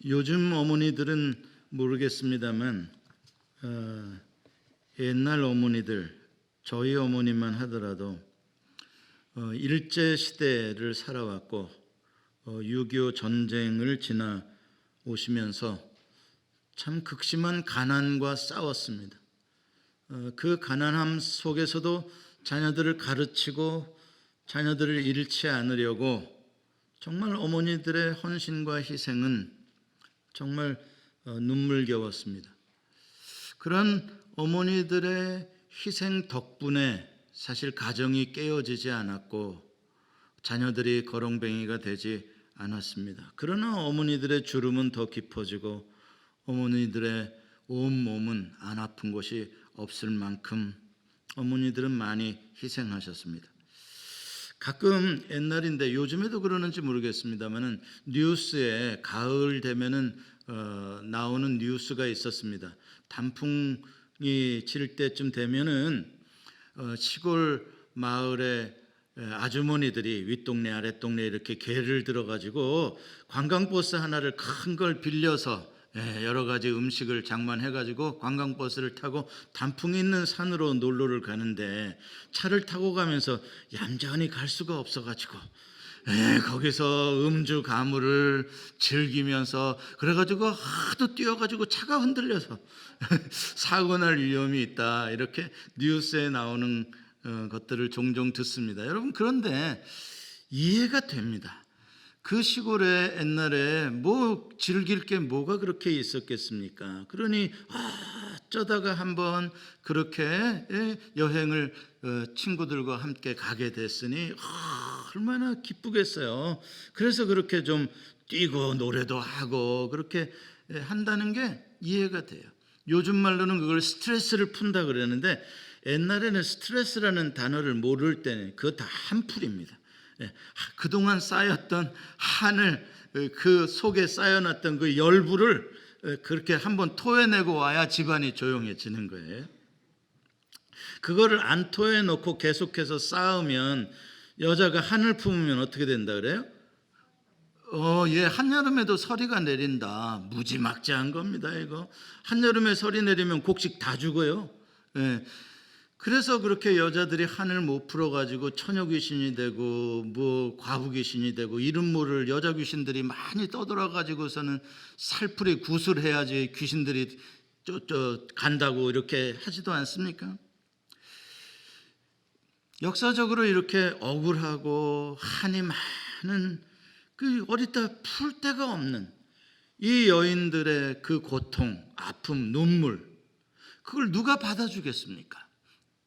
요즘 어머니들은 모르겠습니다만 옛날 어머니들, 저희 어머니만 하더라도 일제 시대를 살아왔고 6.25 전쟁을 지나 오시면서 참 극심한 가난과 싸웠습니다. 그 가난함 속에서도 자녀들을 가르치고 자녀들을 잃지 않으려고 정말 어머니들의 헌신과 희생은 정말 눈물겨웠습니다. 그런 어머니들의 희생 덕분에 사실 가정이 깨어지지 않았고 자녀들이 거렁뱅이가 되지 않았습니다. 그러나 어머니들의 주름은 더 깊어지고 어머니들의 온몸은 안 아픈 곳이 없을 만큼 어머니들은 많이 희생하셨습니다. 가끔 옛날인데 요즘에도 그러는지 모르겠습니다만은 뉴스에 가을 되면은 나오는 뉴스가 있었습니다. 단풍이 질 때쯤 되면은 시골 마을에 아주머니들이 윗동네 아랫동네 이렇게 개를 들어가지고 관광버스 하나를 큰 걸 빌려서 여러 가지 음식을 장만해가지고 관광버스를 타고 단풍이 있는 산으로 놀러를 가는데 차를 타고 가면서 얌전히 갈 수가 없어가지고 거기서 음주 가무를 즐기면서 그래가지고 하도 뛰어가지고 차가 흔들려서 사고 날 위험이 있다 이렇게 뉴스에 나오는 것들을 종종 듣습니다. 여러분 그런데 이해가 됩니다. 그 시골에 옛날에 뭐 즐길 게 뭐가 그렇게 있었겠습니까? 그러니 어쩌다가 한번 그렇게 여행을 친구들과 함께 가게 됐으니 얼마나 기쁘겠어요. 그래서 그렇게 좀 뛰고 노래도 하고 그렇게 한다는 게 이해가 돼요. 요즘 말로는 그걸 스트레스를 푼다 그러는데 옛날에는 스트레스라는 단어를 모를 때는 그거 다 한풀입니다. 그동안 쌓였던 한을 그 속에 쌓여놨던 그 열불을 그렇게 한번 토해내고 와야 집안이 조용해지는 거예요. 그거를 안 토해놓고 계속해서 쌓으면 여자가 한을 품으면 어떻게 된다 그래요? 얘 한여름에도 서리가 내린다. 무지막지한 겁니다 이거. 한여름에 서리 내리면 곡식 다 죽어요. 그래서 그렇게 여자들이 한을 못 풀어가지고 처녀 귀신이 되고 뭐 과부 귀신이 되고 이름 모를 여자 귀신들이 많이 떠돌아가지고서는 살풀이 구슬해야지 귀신들이 간다고 이렇게 하지도 않습니까? 역사적으로 이렇게 억울하고 한이 많은 그 어디다 풀 데가 없는 이 여인들의 그 고통, 아픔, 눈물 그걸 누가 받아주겠습니까?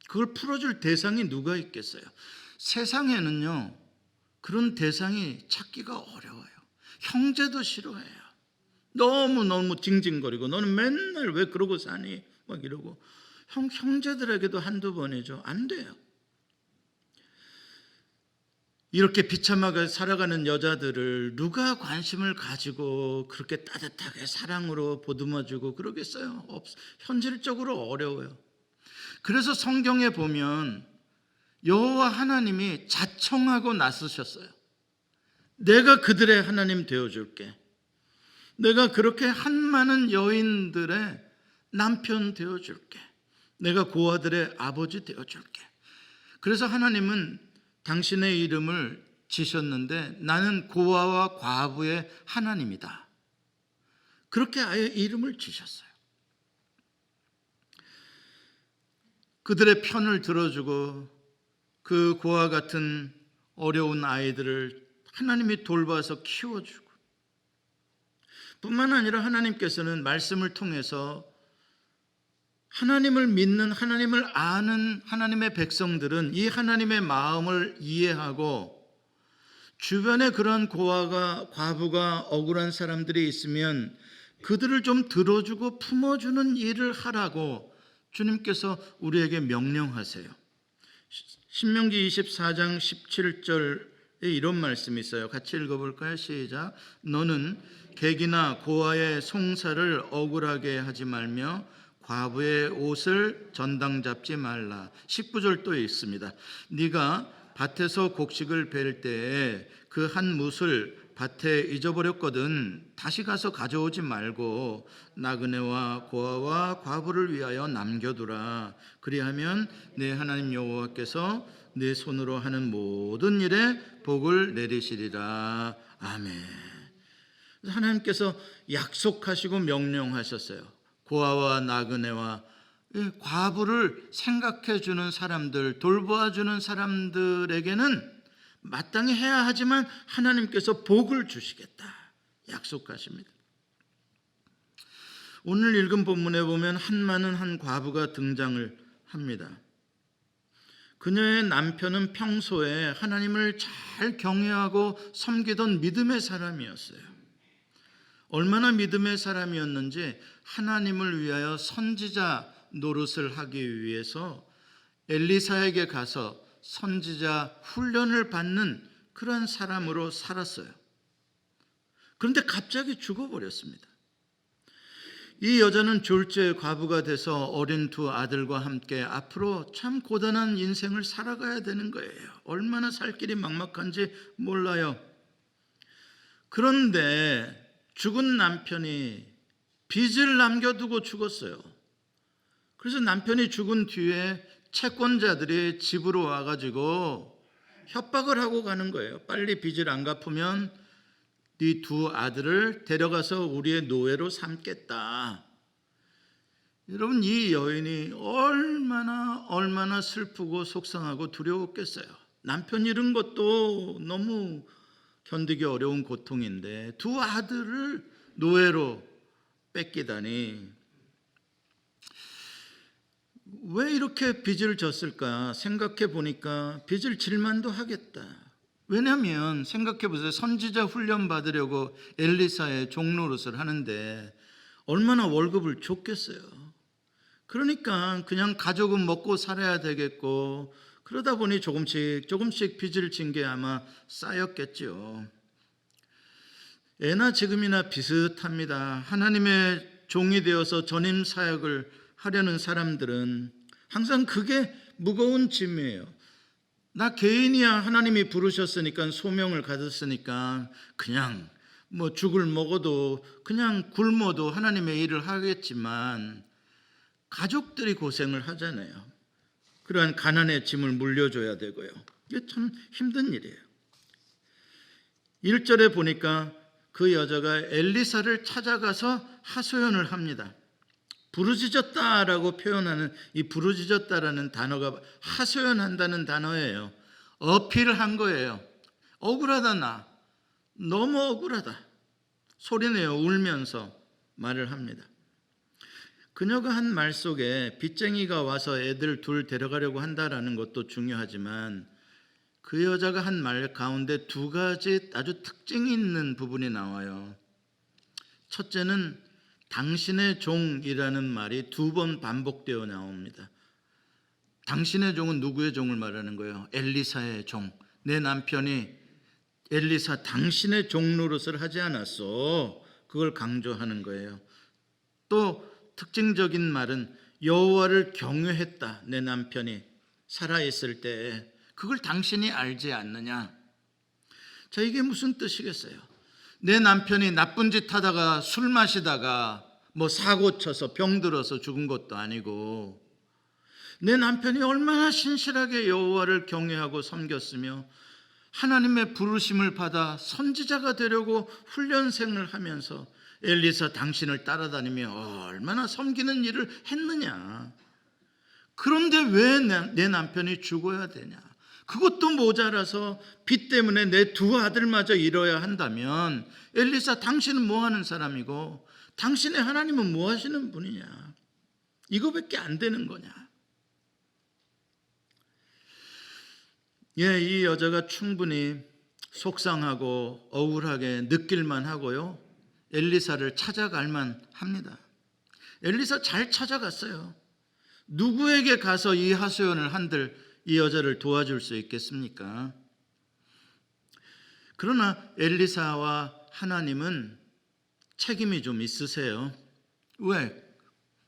그걸 풀어줄 대상이 누가 있겠어요? 세상에는요 그런 대상이 찾기가 어려워요. 형제도 싫어해요. 너무 징징거리고 너는 맨날 왜 그러고 사니? 막 이러고 형제들에게도 한두 번이죠. 안 돼요. 이렇게 비참하게 살아가는 여자들을 누가 관심을 가지고 그렇게 따뜻하게 사랑으로 보듬어주고 그러겠어요? 현실적으로 어려워요. 그래서 성경에 보면 여호와 하나님이 자청하고 나서셨어요. 내가 그들의 하나님 되어줄게. 내가 그렇게 한 많은 여인들의 남편 되어줄게. 내가 고아들의 아버지 되어줄게. 그래서 하나님은 당신의 이름을 지셨는데 나는 고아와 과부의 하나님이다. 그렇게 아예 이름을 지셨어요. 그들의 편을 들어주고 그 고아 같은 어려운 아이들을 하나님이 돌봐서 키워주고 뿐만 아니라 하나님께서는 말씀을 통해서 하나님을 믿는 하나님을 아는 하나님의 백성들은 이 하나님의 마음을 이해하고 주변에 그런 고아가 과부가 억울한 사람들이 있으면 그들을 좀 들어주고 품어주는 일을 하라고 주님께서 우리에게 명령하세요. 신명기 24장 17절에 이런 말씀이 있어요. 같이 읽어볼까요? 시작. 너는 객이나 고아의 송사를 억울하게 하지 말며 과부의 옷을 전당 잡지 말라. 19절 또 있습니다. 네가 밭에서 곡식을 벨 때에 그 한 뭇을 밭에 잊어버렸거든 다시 가서 가져오지 말고 나그네와 고아와 과부를 위하여 남겨두라. 그리하면 내 하나님 여호와께서 내 손으로 하는 모든 일에 복을 내리시리라. 아멘. 하나님께서 약속하시고 명령하셨어요. 고아와 나그네와 과부를 생각해 주는 사람들, 돌보아주는 사람들에게는 마땅히 해야 하지만 하나님께서 복을 주시겠다 약속하십니다. 오늘 읽은 본문에 보면 한많은 한 과부가 등장을 합니다. 그녀의 남편은 평소에 하나님을 잘 경외하고 섬기던 믿음의 사람이었어요. 얼마나 믿음의 사람이었는지 하나님을 위하여 선지자 노릇을 하기 위해서 엘리사에게 가서 선지자 훈련을 받는 그런 사람으로 살았어요. 그런데 갑자기 죽어버렸습니다. 이 여자는 졸지에 과부가 돼서 어린 두 아들과 함께 앞으로 참 고단한 인생을 살아가야 되는 거예요. 얼마나 살 길이 막막한지 몰라요. 그런데 죽은 남편이 빚을 남겨두고 죽었어요. 그래서 남편이 죽은 뒤에 채권자들이 집으로 와가지고 협박을 하고 가는 거예요. 빨리 빚을 안 갚으면 네 두 아들을 데려가서 우리의 노예로 삼겠다. 여러분, 이 여인이 얼마나 슬프고 속상하고 두려웠겠어요. 남편 잃은 것도 너무 견디기 어려운 고통인데 두 아들을 노예로 뺏기다니. 왜 이렇게 빚을 졌을까 생각해 보니까 빚을 질만도 하겠다. 왜냐하면 생각해 보세요. 선지자 훈련 받으려고 엘리사의 종노릇을 하는데 얼마나 월급을 줬겠어요. 그러니까 그냥 가족은 먹고 살아야 되겠고, 그러다 보니 조금씩 빚을 진 게 아마 쌓였겠죠. 예나 지금이나 비슷합니다. 하나님의 종이 되어서 전임 사역을 하려는 사람들은 항상 그게 무거운 짐이에요. 나 개인이야 하나님이 부르셨으니까, 소명을 가졌으니까 그냥 뭐 죽을 먹어도 그냥 굶어도 하나님의 일을 하겠지만 가족들이 고생을 하잖아요. 그러한 가난의 짐을 물려줘야 되고요. 이게 참 힘든 일이에요. 1절에 보니까 그 여자가 엘리사를 찾아가서 하소연을 합니다. 부르짖었다라고 표현하는 이 부르짖었다라는 단어가 하소연한다는 단어예요. 어필한 거예요. 억울하다, 나 너무 억울하다 소리내요. 울면서 말을 합니다. 그녀가 한 말 속에 빚쟁이가 와서 애들 둘 데려가려고 한다라는 것도 중요하지만 그 여자가 한 말 가운데 두 가지 아주 특징이 있는 부분이 나와요. 첫째는 당신의 종이라는 말이 두 번 반복되어 나옵니다. 당신의 종은 누구의 종을 말하는 거예요? 엘리사의 종. 내 남편이 엘리사 당신의 종 노릇을 하지 않았어. 그걸 강조하는 거예요. 또 특징적인 말은 여호와를 경외했다. 내 남편이 살아있을 때 그걸 당신이 알지 않느냐. 자, 이게 무슨 뜻이겠어요? 내 남편이 나쁜 짓 하다가 술 마시다가 뭐 사고 쳐서 병들어서 죽은 것도 아니고, 내 남편이 얼마나 신실하게 여호와를 경외하고 섬겼으며 하나님의 부르심을 받아 선지자가 되려고 훈련생을 하면서 엘리사 당신을 따라다니며 얼마나 섬기는 일을 했느냐. 그런데 왜 내 남편이 죽어야 되냐. 그것도 모자라서 빚 때문에 내 두 아들마저 잃어야 한다면 엘리사 당신은 뭐 하는 사람이고 당신의 하나님은 뭐 하시는 분이냐. 이거밖에 안 되는 거냐. 예, 이 여자가 충분히 속상하고 억울하게 느낄만 하고요. 엘리사를 찾아갈만 합니다. 엘리사 잘 찾아갔어요. 누구에게 가서 이 하소연을 한들 이 여자를 도와줄 수 있겠습니까? 그러나 엘리사와 하나님은 책임이 좀 있으세요. 왜?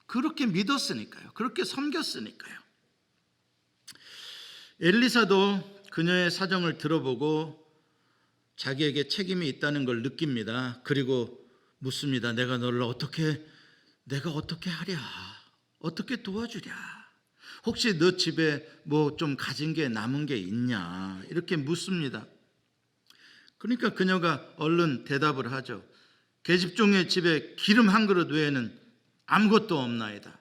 그렇게 믿었으니까요. 그렇게 섬겼으니까요. 엘리사도 그녀의 사정을 들어보고 자기에게 책임이 있다는 걸 느낍니다. 그리고 묻습니다. 내가 어떻게 하랴? 어떻게 도와주랴? 혹시 너 집에 뭐 좀 가진 게 남은 게 있냐? 이렇게 묻습니다. 그러니까 그녀가 얼른 대답을 하죠. 계집종의 집에 기름 한 그릇 외에는 아무것도 없나이다.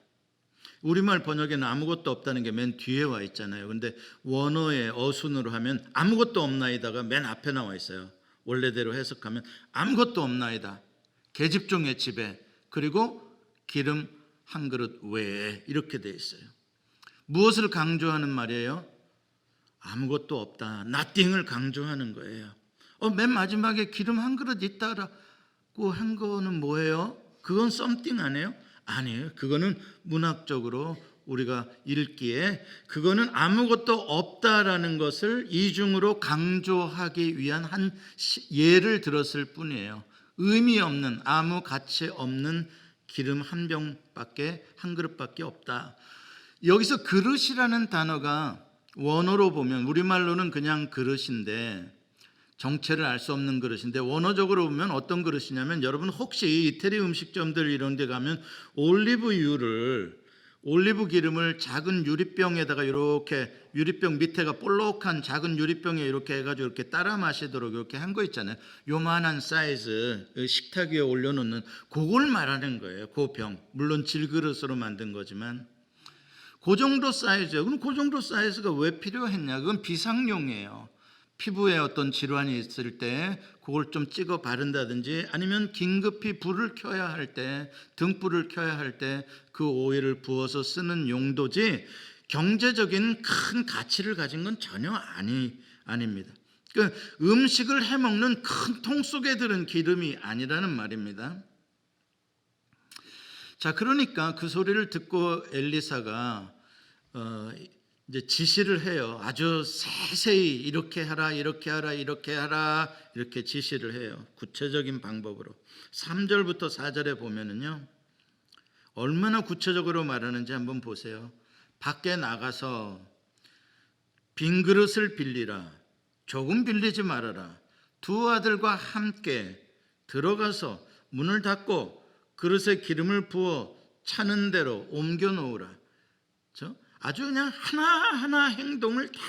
우리말 번역에는 아무것도 없다는 게 맨 뒤에 와 있잖아요. 근데 원어의 어순으로 하면 아무것도 없나이다가 맨 앞에 나와 있어요. 원래대로 해석하면 아무것도 없나이다. 계집종의 집에, 그리고 기름 한 그릇 외에, 이렇게 돼 있어요. 무엇을 강조하는 말이에요? 아무것도 없다, nothing을 강조하는 거예요. 맨 마지막에 기름 한 그릇 있다라고 한 거는 뭐예요? 그건 something 아니에요? 아니에요. 그거는 문학적으로 우리가 읽기에 그거는 아무것도 없다라는 것을 이중으로 강조하기 위한 한 예를 들었을 뿐이에요. 의미 없는, 아무 가치 없는 기름 한 병밖에, 한 그릇밖에 없다. 여기서 그릇이라는 단어가 원어로 보면, 우리말로는 그냥 그릇인데, 정체를 알 수 없는 그릇인데, 원어적으로 보면 어떤 그릇이냐면, 여러분 혹시 이태리 음식점들 이런 데 가면 올리브 기름을 작은 유리병에다가, 이렇게 유리병 밑에가 볼록한 작은 유리병에 이렇게 해가지고 이렇게 따라 마시도록 이렇게 한 거 있잖아요. 요만한 사이즈 식탁 위에 올려놓는, 그걸 말하는 거예요. 그 병, 물론 질그릇으로 만든 거지만 그 정도 사이즈예요. 그럼 그 정도 사이즈가 왜 필요했냐? 그건 비상용이에요. 피부에 어떤 질환이 있을 때 그걸 좀 찍어 바른다든지, 아니면 긴급히 불을 켜야 할 때, 등불을 켜야 할 때 그 오일을 부어서 쓰는 용도지, 경제적인 큰 가치를 가진 건 전혀 아닙니다. 그러니까 음식을 해먹는 큰 통 속에 들은 기름이 아니라는 말입니다. 자, 그러니까 그 소리를 듣고 엘리사가 이제 지시를 해요. 아주 세세히 이렇게 하라, 이렇게 하라, 이렇게 하라, 이렇게 지시를 해요. 구체적인 방법으로. 3절부터 4절에 보면은요, 얼마나 구체적으로 말하는지 한번 보세요. 밖에 나가서 빈 그릇을 빌리라. 조금 빌리지 말아라. 두 아들과 함께 들어가서 문을 닫고 그릇에 기름을 부어 차는 대로 옮겨 놓으라. 아주 그냥 하나하나 행동을 다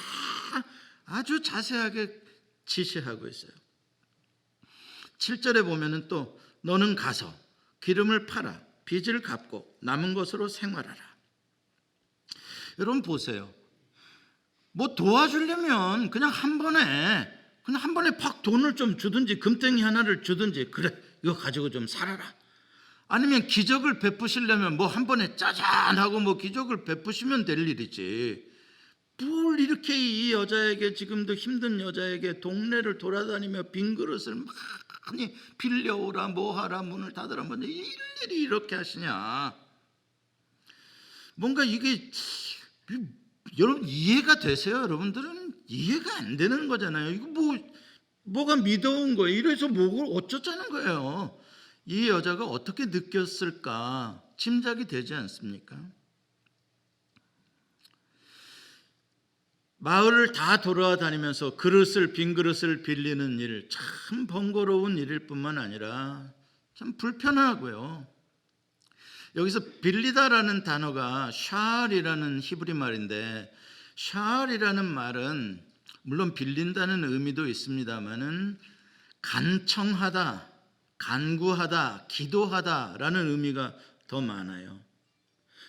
아주 자세하게 지시하고 있어요. 7절에 보면은 또 너는 가서 기름을 팔아 빚을 갚고 남은 것으로 생활하라. 여러분 보세요. 뭐 도와주려면 그냥 한 번에 팍 돈을 좀 주든지, 금덩이 하나를 주든지, 그래 이거 가지고 좀 살아라. 아니면 기적을 베푸시려면 뭐 한 번에 짜잔 하고 뭐 기적을 베푸시면 될 일이지, 뭘 이렇게 이 여자에게, 지금도 힘든 여자에게 동네를 돌아다니며 빈 그릇을 많이 빌려오라, 뭐 하라, 문을 닫으라, 뭐 일일이 이렇게 하시냐. 뭔가 이게 여러분 이해가 되세요? 여러분들은 이해가 안 되는 거잖아요. 이거 뭐가 미더운 거예요. 이래서 뭐를 어쩌자는 거예요. 이 여자가 어떻게 느꼈을까 짐작이 되지 않습니까? 마을을 다 돌아다니면서 빈 그릇을 빌리는 일, 참 번거로운 일일 뿐만 아니라 참 불편하고요. 여기서 빌리다라는 단어가 샤알이라는 히브리 말인데, 샤알이라는 말은 물론 빌린다는 의미도 있습니다만은 간청하다, 간구하다, 기도하다라는 의미가 더 많아요.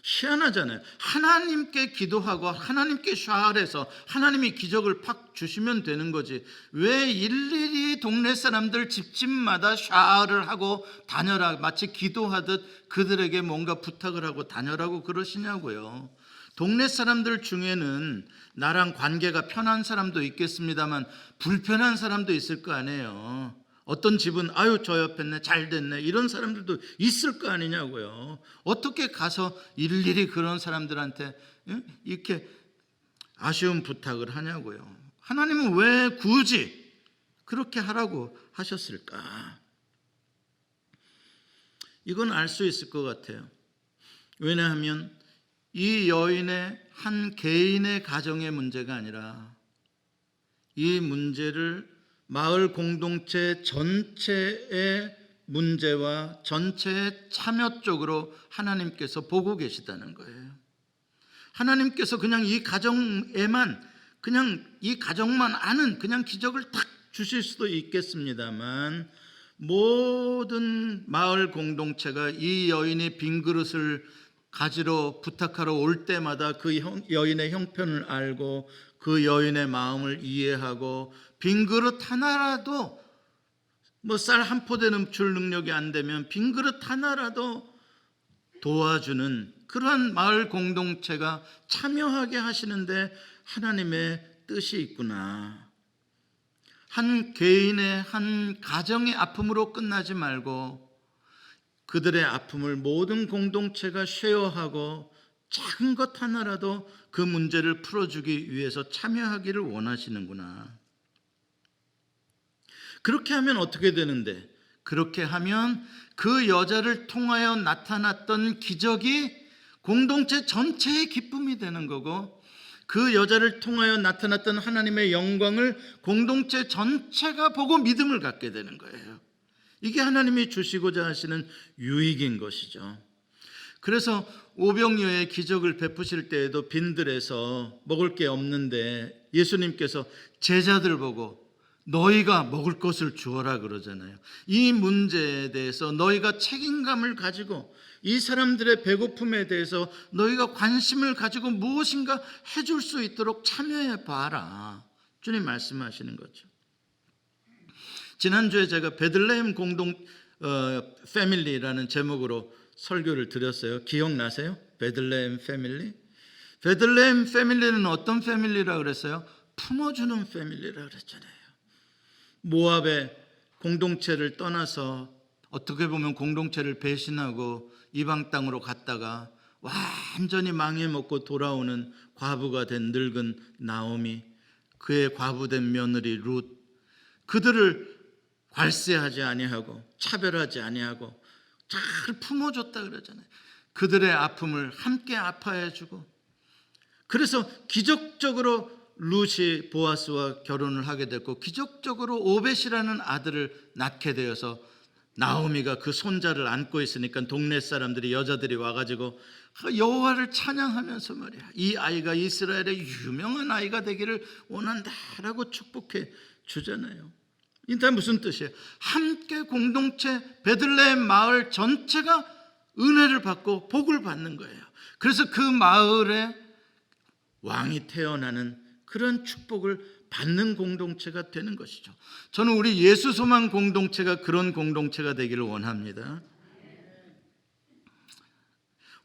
희한하잖아요. 하나님께 기도하고 하나님께 샤알해서 하나님이 기적을 팍 주시면 되는 거지, 왜 일일이 동네 사람들 집집마다 샤알을 하고 다녀라, 마치 기도하듯 그들에게 뭔가 부탁을 하고 다녀라고 그러시냐고요. 동네 사람들 중에는 나랑 관계가 편한 사람도 있겠습니다만 불편한 사람도 있을 거 아니에요. 어떤 집은 아유 저 옆에 있네, 잘 됐네, 이런 사람들도 있을 거 아니냐고요. 어떻게 가서 일일이 그런 사람들한테 이렇게 아쉬운 부탁을 하냐고요. 하나님은 왜 굳이 그렇게 하라고 하셨을까? 이건 알 수 있을 것 같아요. 왜냐하면 이 여인의 한 개인의 가정의 문제가 아니라 이 문제를 마을 공동체 전체의 문제와 전체의 참여 쪽으로 하나님께서 보고 계시다는 거예요. 하나님께서 그냥 이 가정에만, 그냥 이 가정만 아는 그냥 기적을 딱 주실 수도 있겠습니다만, 모든 마을 공동체가 이 여인이 빈 그릇을 가지러 부탁하러 올 때마다 그 여인의 형편을 알고 그 여인의 마음을 이해하고, 빈 그릇 하나라도, 뭐 쌀 한 포대는 줄 능력이 안 되면 빈 그릇 하나라도 도와주는 그러한 마을 공동체가 참여하게 하시는데 하나님의 뜻이 있구나. 한 개인의, 한 가정의 아픔으로 끝나지 말고 그들의 아픔을 모든 공동체가 쉐어하고 작은 것 하나라도 그 문제를 풀어주기 위해서 참여하기를 원하시는구나. 그렇게 하면 어떻게 되는데? 그렇게 하면 그 여자를 통하여 나타났던 기적이 공동체 전체의 기쁨이 되는 거고, 그 여자를 통하여 나타났던 하나님의 영광을 공동체 전체가 보고 믿음을 갖게 되는 거예요. 이게 하나님이 주시고자 하시는 유익인 것이죠. 그래서 오병이어의 기적을 베푸실 때에도 빈들에서 먹을 게 없는데 예수님께서 제자들 보고 너희가 먹을 것을 주어라 그러잖아요. 이 문제에 대해서 너희가 책임감을 가지고 이 사람들의 배고픔에 대해서 너희가 관심을 가지고 무엇인가 해줄 수 있도록 참여해 봐라. 주님 말씀하시는 거죠. 지난주에 제가 베들레헴 공동 패밀리라는 제목으로 설교를 드렸어요. 기억나세요? 베들레헴 패밀리? 베들레헴 패밀리는 어떤 패밀리라고 그랬어요? 품어주는 패밀리라고 그랬잖아요. 모압의 공동체를 떠나서 어떻게 보면 공동체를 배신하고 이방 땅으로 갔다가 완전히 망해먹고 돌아오는 과부가 된 늙은 나오미, 그의 과부된 며느리 룻, 그들을 괄세하지 아니하고 차별하지 아니하고 잘 품어줬다 그러잖아요. 그들의 아픔을 함께 아파해주고, 그래서 기적적으로 룻이 보아스와 결혼을 하게 됐고 기적적으로 오벳이라는 아들을 낳게 되어서 나오미가 그 손자를 안고 있으니까 동네 사람들이, 여자들이 와가지고 여호와를 찬양하면서 말이야, 이 아이가 이스라엘의 유명한 아이가 되기를 원한다라고 축복해 주잖아요. 이게 무슨 뜻이에요? 함께 공동체 베들레헴 마을 전체가 은혜를 받고 복을 받는 거예요. 그래서 그 마을에 왕이 태어나는 그런 축복을 받는 공동체가 되는 것이죠. 저는 우리 예수 소망 공동체가 그런 공동체가 되기를 원합니다.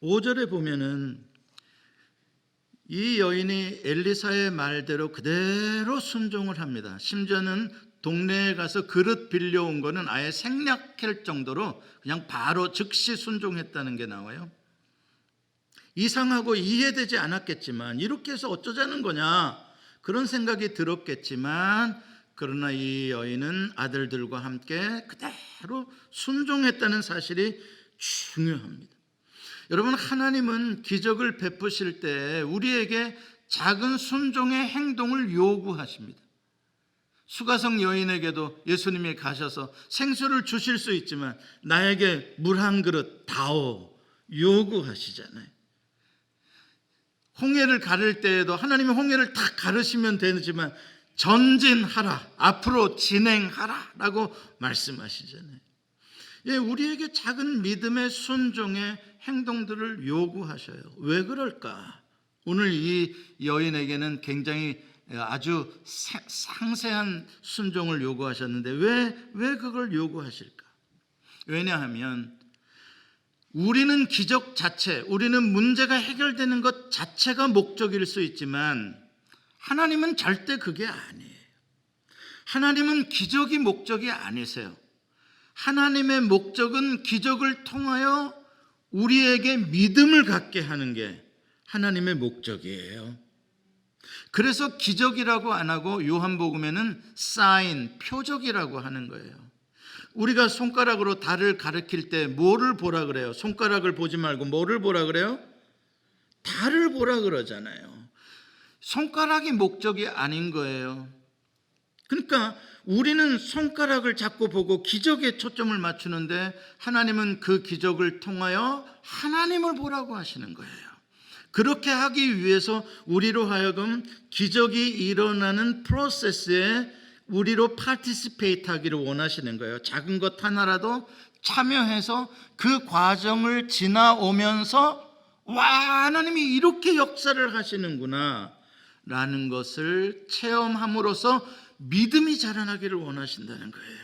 5절에 보면은 이 여인이 엘리사의 말대로 그대로 순종을 합니다. 심지어는 동네에 가서 그릇 빌려온 거는 아예 생략할 정도로 그냥 바로 즉시 순종했다는 게 나와요. 이상하고 이해되지 않았겠지만, 이렇게 해서 어쩌자는 거냐 그런 생각이 들었겠지만, 그러나 이 여인은 아들들과 함께 그대로 순종했다는 사실이 중요합니다. 여러분, 하나님은 기적을 베푸실 때 우리에게 작은 순종의 행동을 요구하십니다. 수가성 여인에게도 예수님이 가셔서 생수를 주실 수 있지만 나에게 물 한 그릇 다오 요구하시잖아요. 홍해를 가를 때에도 하나님이 홍해를 딱 가르시면 되지만 전진하라, 앞으로 진행하라 라고 말씀하시잖아요. 예, 우리에게 작은 믿음의 순종의 행동들을 요구하셔요. 왜 그럴까? 오늘 이 여인에게는 굉장히 아주 상세한 순종을 요구하셨는데 왜 그걸 요구하실까? 왜냐하면 우리는 기적 자체, 우리는 문제가 해결되는 것 자체가 목적일 수 있지만 하나님은 절대 그게 아니에요. 하나님은 기적이 목적이 아니세요. 하나님의 목적은 기적을 통하여 우리에게 믿음을 갖게 하는 게 하나님의 목적이에요. 그래서 기적이라고 안 하고 요한복음에는 사인, 표적이라고 하는 거예요. 우리가 손가락으로 달을 가리킬 때 뭐를 보라 그래요? 손가락을 보지 말고 뭐를 보라 그래요? 달을 보라 그러잖아요. 손가락이 목적이 아닌 거예요. 그러니까 우리는 손가락을 잡고 보고 기적에 초점을 맞추는데 하나님은 그 기적을 통하여 하나님을 보라고 하시는 거예요. 그렇게 하기 위해서 우리로 하여금 기적이 일어나는 프로세스에 우리로 파티시페이트 하기를 원하시는 거예요. 작은 것 하나라도 참여해서 그 과정을 지나오면서 와, 하나님이 이렇게 역사를 하시는구나 라는 것을 체험함으로써 믿음이 자라나기를 원하신다는 거예요.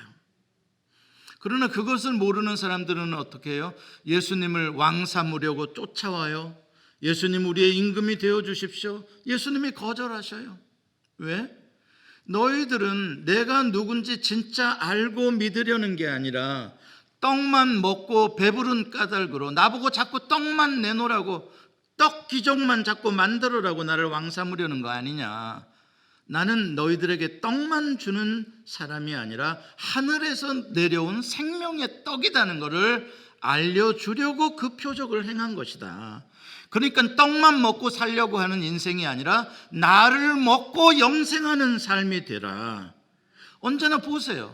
그러나 그것을 모르는 사람들은 어떻게 해요? 예수님을 왕 삼으려고 쫓아와요. 예수님 우리의 임금이 되어 주십시오. 예수님이 거절하셔요. 왜? 너희들은 내가 누군지 진짜 알고 믿으려는 게 아니라 떡만 먹고 배부른 까닭으로 나보고 자꾸 떡만 내놓으라고, 떡 기적만 자꾸 만들으라고 나를 왕 삼으려는 거 아니냐. 나는 너희들에게 떡만 주는 사람이 아니라 하늘에서 내려온 생명의 떡이라는 것을 알려주려고 그 표적을 행한 것이다. 그러니까 떡만 먹고 살려고 하는 인생이 아니라 나를 먹고 영생하는 삶이 되라. 언제나 보세요.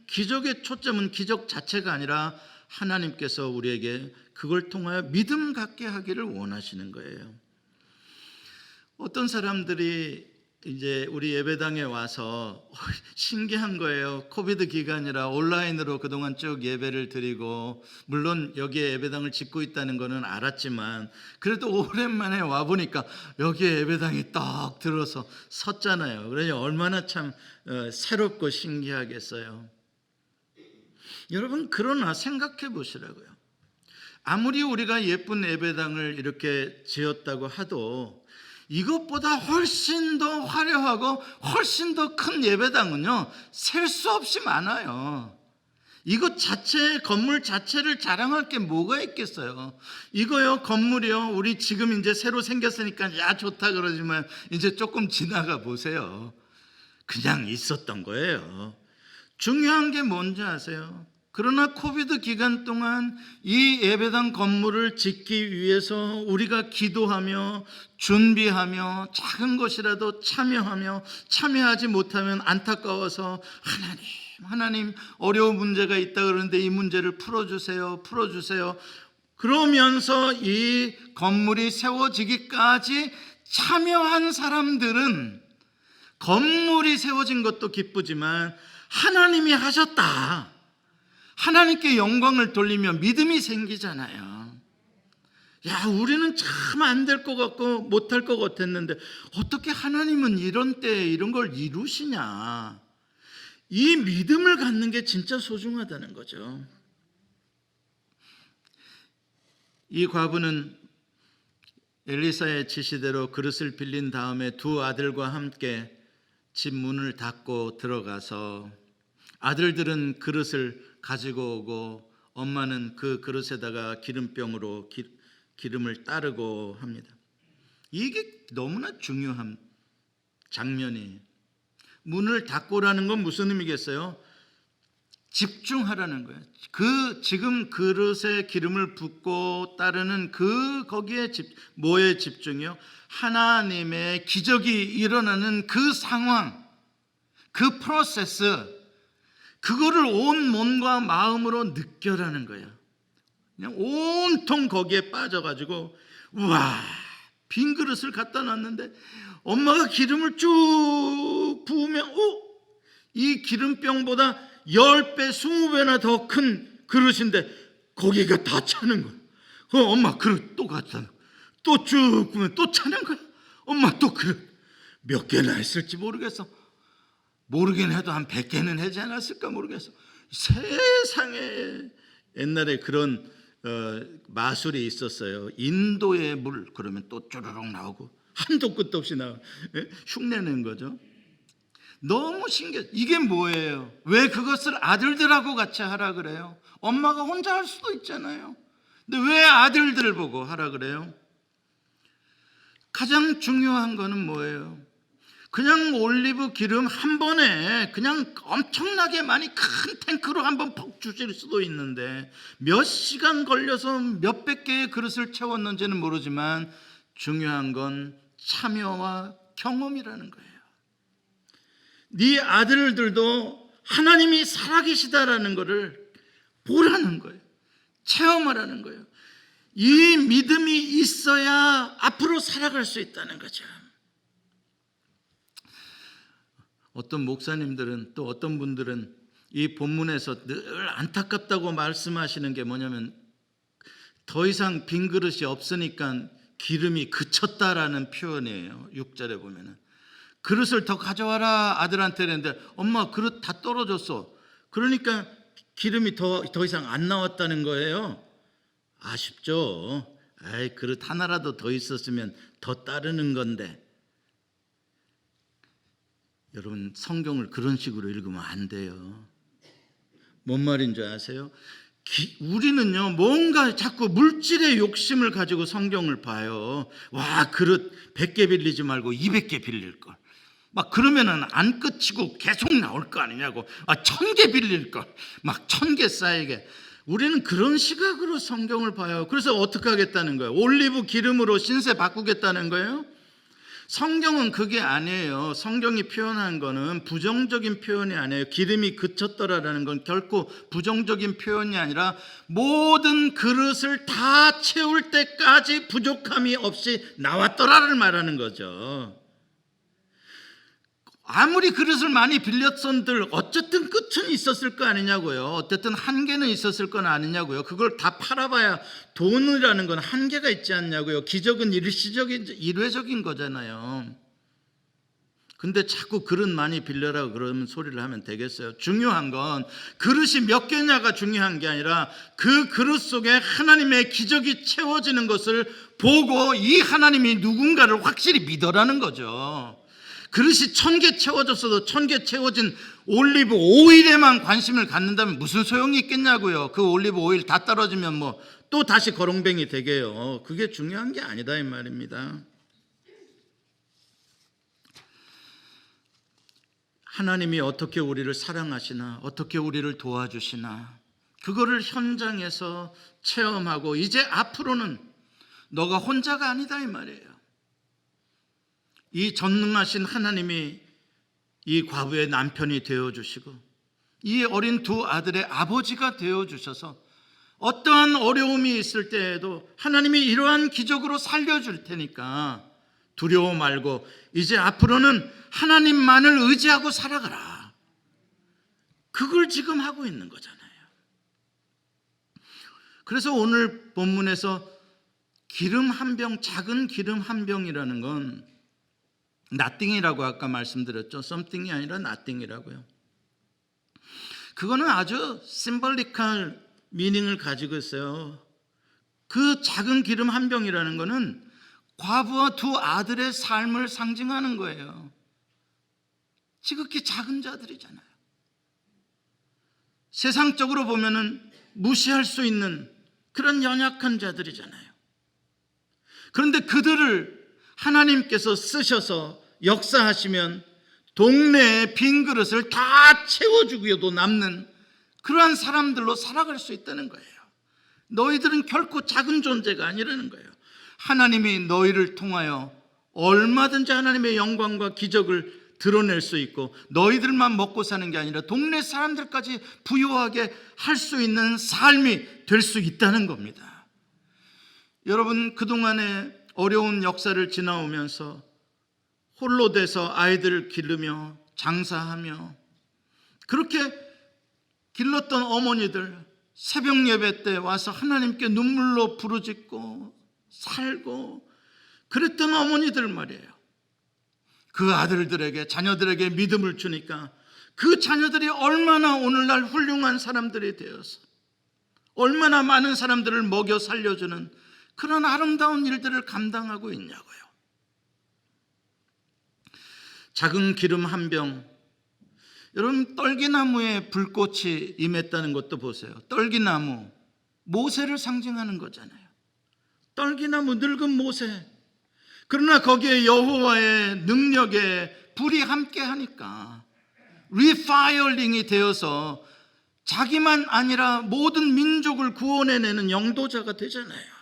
기적의 초점은 기적 자체가 아니라 하나님께서 우리에게 그걸 통하여 믿음 갖게 하기를 원하시는 거예요. 어떤 사람들이 이제 우리 예배당에 와서 신기한 거예요. 코비드 기간이라 온라인으로 그동안 쭉 예배를 드리고, 물론 여기에 예배당을 짓고 있다는 거는 알았지만 그래도 오랜만에 와보니까 여기에 예배당이 딱 들어서 섰잖아요. 그러니 얼마나 참 새롭고 신기하겠어요. 여러분, 그러나 생각해 보시라고요. 아무리 우리가 예쁜 예배당을 이렇게 지었다고 하도 이것보다 훨씬 더 화려하고 훨씬 더 큰 예배당은요, 셀 수 없이 많아요. 이것 자체, 건물 자체를 자랑할 게 뭐가 있겠어요. 이거요, 건물이요, 우리 지금 이제 새로 생겼으니까 야 좋다 그러지만 이제 조금 지나가 보세요. 그냥 있었던 거예요. 중요한 게 뭔지 아세요? 그러나 코비드 기간 동안 이 예배당 건물을 짓기 위해서 우리가 기도하며 준비하며 작은 것이라도 참여하지 못하면 안타까워서 하나님 어려운 문제가 있다 그러는데 이 문제를 풀어주세요. 그러면서 이 건물이 세워지기까지 참여한 사람들은 건물이 세워진 것도 기쁘지만 하나님이 하셨다, 하나님께 영광을 돌리며 믿음이 생기잖아요. 야, 우리는 참 안 될 것 같고 못할 것 같았는데 어떻게 하나님은 이런 때에 이런 걸 이루시냐. 이 믿음을 갖는 게 진짜 소중하다는 거죠. 이 과부는 엘리사의 지시대로 그릇을 빌린 다음에 두 아들과 함께 집 문을 닫고 들어가서 아들들은 그릇을 가지고 오고 엄마는 그 그릇에다가 기름병으로 기름을 따르고 합니다. 이게 너무나 중요한 장면이에요. 문을 닫고라는 건 무슨 의미겠어요? 집중하라는 거예요. 지금 그릇에 기름을 붓고 따르는 거기에 뭐에 집중이요? 하나님의 기적이 일어나는 그 상황, 그 프로세스, 그거를 온 몸과 마음으로 느껴라는 거예요. 그냥 온통 거기에 빠져가지고, 우와, 빈 그릇을 갖다 놨는데 엄마가 기름을 쭉 부으면 이 기름병보다 10배, 20배나 더 큰 그릇인데 거기가 다 차는 거야. 엄마 그릇 또 갖다 놓고 또 쭉 부으면 또 차는 거야. 엄마 또 그릇 몇 개나 했을지 모르겠어. 모르긴 해도 한 100개는 하지 않았을까 모르겠어. 세상에, 옛날에 그런 마술이 있었어요. 인도의 물 그러면 또 쪼르륵 나오고 한도 끝도 없이 흉내내는 거죠. 너무 신기해. 이게 뭐예요? 왜 그것을 아들들하고 같이 하라 그래요? 엄마가 혼자 할 수도 있잖아요. 근데 왜 아들들을 보고 하라 그래요? 가장 중요한 거는 뭐예요? 그냥 올리브 기름 한 번에 그냥 엄청나게 많이 큰 탱크로 한번 퍽 주실 수도 있는데 몇 시간 걸려서 몇백 개의 그릇을 채웠는지는 모르지만 중요한 건 참여와 경험이라는 거예요. 네 아들들도 하나님이 살아계시다라는 것을 보라는 거예요. 체험하라는 거예요. 이 믿음이 있어야 앞으로 살아갈 수 있다는 거죠. 어떤 목사님들은, 또 어떤 분들은 이 본문에서 늘 안타깝다고 말씀하시는 게 뭐냐면, 더 이상 빈 그릇이 없으니까 기름이 그쳤다라는 표현이에요. 6절에 보면은 그릇을 더 가져와라 아들한테 했는데, 엄마 그릇 다 떨어졌어. 그러니까 기름이 더 이상 안 나왔다는 거예요. 아쉽죠? 아이, 그릇 하나라도 더 있었으면 더 따르는 건데. 여러분, 성경을 그런 식으로 읽으면 안 돼요. 뭔 말인 줄 아세요? 우리는요, 뭔가 자꾸 물질의 욕심을 가지고 성경을 봐요. 와, 그릇 100개 빌리지 말고 200개 빌릴 걸. 막 그러면은 안 끝이고 계속 나올 거 아니냐고. 1000개 빌릴 걸. 막 1000개 쌓이게. 우리는 그런 시각으로 성경을 봐요. 그래서 어떻게 하겠다는 거예요? 올리브 기름으로 신세 바꾸겠다는 거예요? 성경은 그게 아니에요. 성경이 표현한 거는 부정적인 표현이 아니에요. 기름이 그쳤더라라는 건 결코 부정적인 표현이 아니라 모든 그릇을 다 채울 때까지 부족함이 없이 나왔더라를 말하는 거죠. 아무리 그릇을 많이 빌렸선들 어쨌든 끝은 있었을 거 아니냐고요. 어쨌든 한계는 있었을 건 아니냐고요. 그걸 다 팔아봐야 돈이라는 건 한계가 있지 않냐고요. 기적은 일회적인 거잖아요. 근데 자꾸 그릇 많이 빌려라 그러면 소리를 하면 되겠어요? 중요한 건 그릇이 몇 개냐가 중요한 게 아니라 그 그릇 속에 하나님의 기적이 채워지는 것을 보고 이 하나님이 누군가를 확실히 믿어라는 거죠. 그릇이 1000개 채워졌어도 1000개 채워진 올리브 오일에만 관심을 갖는다면 무슨 소용이 있겠냐고요. 그 올리브 오일 다 떨어지면 뭐 또 다시 거렁뱅이 되게요. 그게 중요한 게 아니다 이 말입니다. 하나님이 어떻게 우리를 사랑하시나, 어떻게 우리를 도와주시나, 그거를 현장에서 체험하고 이제 앞으로는 너가 혼자가 아니다 이 말이에요. 이 전능하신 하나님이 이 과부의 남편이 되어주시고 이 어린 두 아들의 아버지가 되어주셔서 어떠한 어려움이 있을 때에도 하나님이 이러한 기적으로 살려줄 테니까 두려워 말고 이제 앞으로는 하나님만을 의지하고 살아가라. 그걸 지금 하고 있는 거잖아요. 그래서 오늘 본문에서 기름 한 병, 작은 기름 한 병이라는 건 nothing이라고 아까 말씀드렸죠. something이 아니라 nothing이라고요. 그거는 아주 심벌릭한 미닝을 가지고 있어요. 그 작은 기름 한 병이라는 거는 과부와 두 아들의 삶을 상징하는 거예요. 지극히 작은 자들이잖아요. 세상적으로 보면은 무시할 수 있는 그런 연약한 자들이잖아요. 그런데 그들을 하나님께서 쓰셔서 역사하시면 동네의 빈 그릇을 다 채워주고도 남는 그러한 사람들로 살아갈 수 있다는 거예요. 너희들은 결코 작은 존재가 아니라는 거예요. 하나님이 너희를 통하여 얼마든지 하나님의 영광과 기적을 드러낼 수 있고 너희들만 먹고 사는 게 아니라 동네 사람들까지 부유하게 할 수 있는 삶이 될 수 있다는 겁니다. 여러분, 그동안의 어려운 역사를 지나오면서 홀로 돼서 아이들을 기르며 장사하며 그렇게 길렀던 어머니들, 새벽 예배 때 와서 하나님께 눈물로 부르짖고 살고 그랬던 어머니들 말이에요. 그 아들들에게, 자녀들에게 믿음을 주니까 그 자녀들이 얼마나 오늘날 훌륭한 사람들이 되어서 얼마나 많은 사람들을 먹여 살려주는 그런 아름다운 일들을 감당하고 있냐고요. 작은 기름 한 병. 여러분, 떨기나무에 불꽃이 임했다는 것도 보세요. 떨기나무, 모세를 상징하는 거잖아요. 떨기나무, 늙은 모세. 그러나 거기에 여호와의 능력에 불이 함께 하니까 리파이어링이 되어서 자기만 아니라 모든 민족을 구원해내는 영도자가 되잖아요.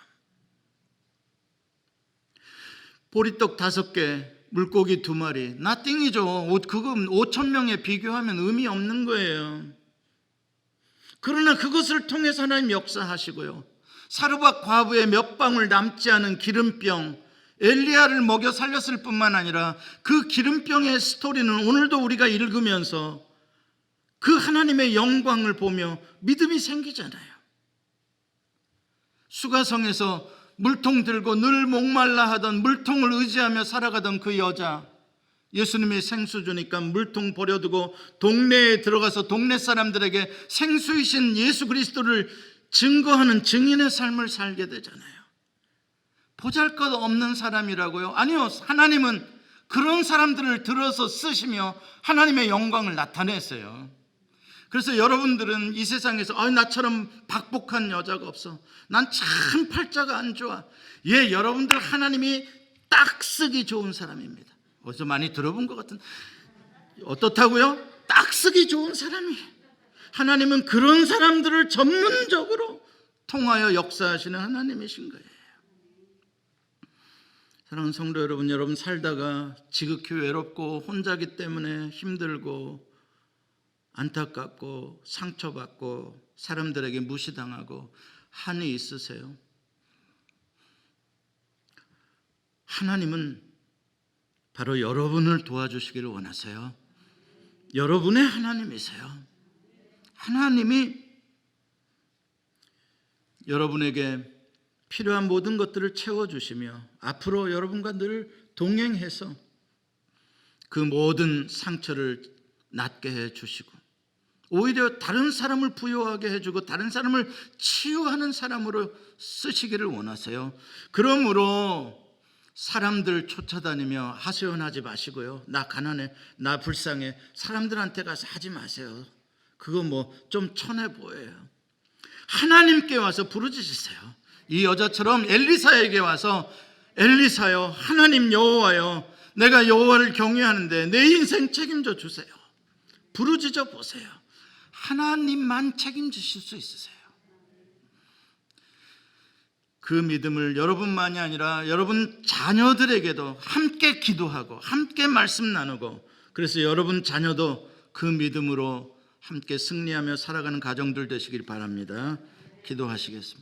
보리떡 5개, 물고기 2마리, 나띵이죠. 그거 5,000명에 비교하면 의미 없는 거예요. 그러나 그것을 통해서 하나님 역사하시고요. 사르밧 과부의 몇 방울 남지 않은 기름병, 엘리야를 먹여 살렸을 뿐만 아니라 그 기름병의 스토리는 오늘도 우리가 읽으면서 그 하나님의 영광을 보며 믿음이 생기잖아요. 수가성에서 물통 들고 늘 목말라 하던, 물통을 의지하며 살아가던 그 여자, 예수님이 생수 주니까 물통 버려두고 동네에 들어가서 동네 사람들에게 생수이신 예수 그리스도를 증거하는 증인의 삶을 살게 되잖아요. 보잘것없는 사람이라고요? 아니요, 하나님은 그런 사람들을 들어서 쓰시며 하나님의 영광을 나타냈어요. 그래서 여러분들은 이 세상에서 나처럼 박복한 여자가 없어, 난 참 팔자가 안 좋아, 여러분들 하나님이 딱 쓰기 좋은 사람입니다. 어디서 많이 들어본 것 같은, 어떻다고요? 딱 쓰기 좋은 사람이에요. 하나님은 그런 사람들을 전문적으로 통하여 역사하시는 하나님이신 거예요. 사랑하는 성도 여러분, 여러분 살다가 지극히 외롭고 혼자기 때문에 힘들고 안타깝고 상처받고 사람들에게 무시당하고 한이 있으세요? 하나님은 바로 여러분을 도와주시기를 원하세요. 여러분의 하나님이세요. 하나님이 여러분에게 필요한 모든 것들을 채워주시며 앞으로 여러분과 늘 동행해서 그 모든 상처를 낫게 해주시고 오히려 다른 사람을 부유하게 해주고 다른 사람을 치유하는 사람으로 쓰시기를 원하세요. 그러므로 사람들 쫓아다니며 하소연하지 마시고요. 나 가난해, 나 불쌍해, 사람들한테 가서 하지 마세요. 그거 좀 천해 보여요. 하나님께 와서 부르짖으세요. 이 여자처럼 엘리사에게 와서, 엘리사여, 하나님 여호와여, 내가 여호와를 경외하는데 내 인생 책임져 주세요. 부르짖어 보세요. 하나님만 책임지실 수 있으세요. 그 믿음을 여러분만이 아니라 여러분 자녀들에게도 함께 기도하고 함께 말씀 나누고, 그래서 여러분 자녀도 그 믿음으로 함께 승리하며 살아가는 가정들 되시길 바랍니다. 기도하시겠습니다.